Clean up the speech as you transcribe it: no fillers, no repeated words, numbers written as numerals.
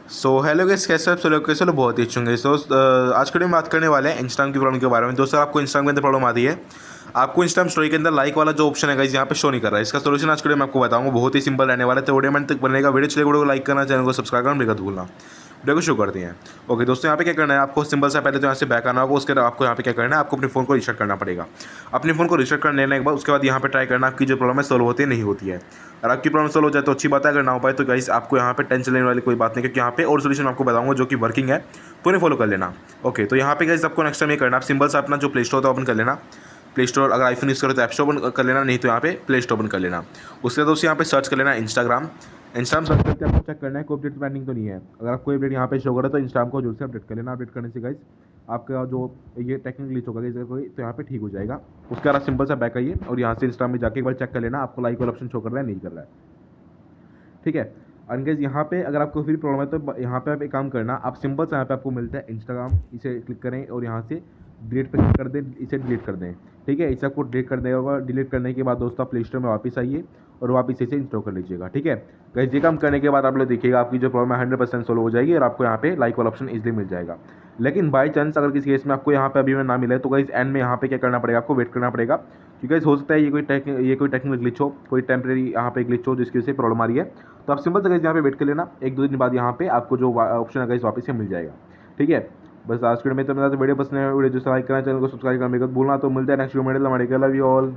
Hello guys, कैसे आप सब लोग? कैसे लोग बहुत ही अच्छे होंगे। आज के वीडियो में बात करने वाले हैं इंस्टाग्राम की प्रॉब्लम के बारे में। दोस्तों, आपको इंस्टाग्राम के अंदर प्रॉब्लम आती है, आपको इंस्टाग्राम स्टोरी के अंदर लाइक वाला जो ऑप्शन है गाइस यहाँ पे शो नहीं कर रहा है। इसका सोल्यूशन आज के वीडियो में आपको बताऊंगा, बहुत ही सिंपल रहने वाला है। तो वीडियो में तक बनेगा। वीडियो चले वीडियो को लाइक करना, चैनल को सब्सक्राइब करना बिल्कुल भूलना। वीडियो को शुरू करते हैं। ओके दोस्तों, यहाँ पे क्या करना है आपको, सिंपल सा पहले तो यहाँ से बैक आना होगा। उसके बाद आपको यहाँ पे क्या करना है, आपको अपने फोन को रिसेट करना पड़ेगा। अपने फोन को रिसेट कर लेने के बाद उसके बाद यहाँ पे ट्राई करना आपकी जो प्रॉब्लम है सॉल्व होती है नहीं होती है। अगर आपकी प्रॉब्लम सॉल्व हो जाए तो अच्छी बात है, अगर ना हो पाए तो गाइस आपको यहाँ पे टेंशन लेने वाली कोई बात नहीं, क्योंकि यहाँ पे और सोल्यूशन आपको बताऊंगा जो कि वर्किंग है, तो उन्हें फॉलो कर लेना। ओके, तो यहाँ पे गाइस आपको नेक्स्ट टाइम ये करना, आप सिंपल सा अपना जो प्ले स्टोर होता है ओपन कर लेना। प्ले स्टोर अगर आईफोन यूज़ करो तो ऐप स्टोर ओपन कर लेना, नहीं तो यहाँ पे प्ले स्टोर ओपन कर लेना। उसके बाद दोस्तों यहाँ पे सर्च कर लेना इंस्टाग्राम। इंस्टाग्राम सर्च करके आपको चेक करना है कोई अपडेट पेंडिंग तो नहीं है। अगर आप कोई अपडेट यहाँ पे शो करे तो इंस्टाग्राम को जरूर से अपडेट कर लेना। अपडेट करने से गाइस आपका जो ये टेक्निकल ग्लिच होगा कोई तो यहाँ पे ठीक हो जाएगा। उसके बाद सिंपल सा बैक आइए और यहाँ से इंस्टाग्राम में जाके एक बार चेक कर लेना आपको लाइक वाला ऑप्शन शो कर रहा है नहीं कर रहा है। ठीक है। और गाइस यहाँ पे अगर आपको फिर प्रॉब्लम है तो यहाँ पे आप एक काम करना, आप सिंपल से यहाँ पे आपको मिलता है इंस्टाग्राम, इसे क्लिक करें और यहाँ से डिलीट पे क्लिक कर दें, इसे डिलीट कर दें। ठीक है, इसे आपको डिलीट कर देगा होगा। डिलीट करने के बाद दोस्तों आप प्ले स्टोर में वापस आइए और वापस इसे इंस्टॉल कर लीजिएगा। ठीक है गाइस, ये काम करने के बाद आप लोग देखिएगा आपकी जो प्रॉब्लम है 100% सोल्व हो जाएगी और आपको यहाँ पे लाइक वाला ऑप्शन इजीली मिल जाएगा। लेकिन बाई चांस अगर किसी केस में आपको यहाँ पे अभी में ना मिले तो गाइस एंड में यहाँ पे क्या करना पड़ेगा, आपको वेट करना पड़ेगा। क्योंकि गाइस हो सकता है ये कोई टेक्निकल ग्लिच हो, कोई टेम्परेरी यहाँ पे ग्लिच हो जिसकी वजह से प्रॉब्लम आ रही है। तो आप सिंपल से गाइस यहाँ पे वेट कर लेना, एक दो दिन बाद यहाँ पे आपको जो ऑप्शन है गाइस वापस से मिल जाएगा। ठीक है, बस आज के वीडियो में तो वीडियो पसंद है वीडियो जो लाइक करना, चैनल को सब्सक्राइब करने का भूलना। तो मिलता है नेक्स्ट वीडियो में। Love you all.